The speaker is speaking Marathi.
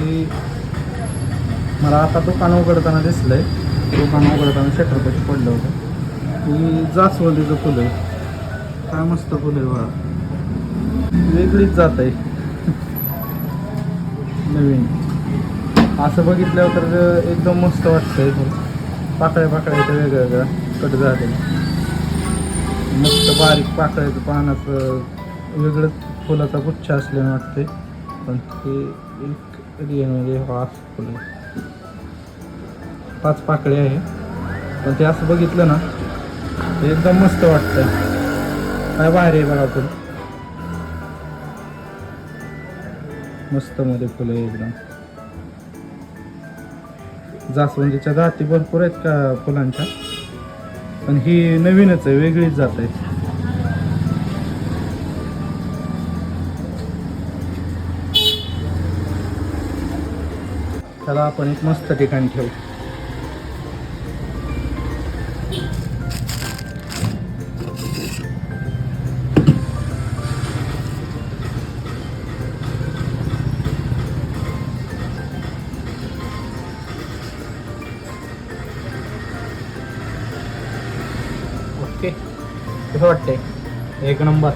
की मला आता दुकान उघडताना दिसलंय, दुकान उघडताना शटर कशी पडलं होतं की जास्वंदीचं फुलं आहे. काय मस्त फुलं आहे बघा, वेगळीच जात आहे नवीन. असं बघितल्यावर तर एकदम मस्त वाटतंय. पाकळ्या पाकळ्या वेगळ्या कट झाले, मस्त बारीक पाकळ्याचं पानाचं वेगळंच फुलाचा गुच्छ असल्याने वाटते. पण ते एक रिअलमध्ये असं फुलं 5 पाकळी आहे, पण ते असं बघितलं ना ते एकदम मस्त वाटतंय. काय भारी आहे बघा फुल, मस्त मध्ये फुलं एकदम. जास्वंदीच्या जाती भरपूर आहेत का फुलांच्या, पण ही नवीनच आहे, वेगळीच जात आहे. त्याला आपण एक मस्त ठिकाणी ठेवू. ओके, कसं वाटतंय? एक नंबर.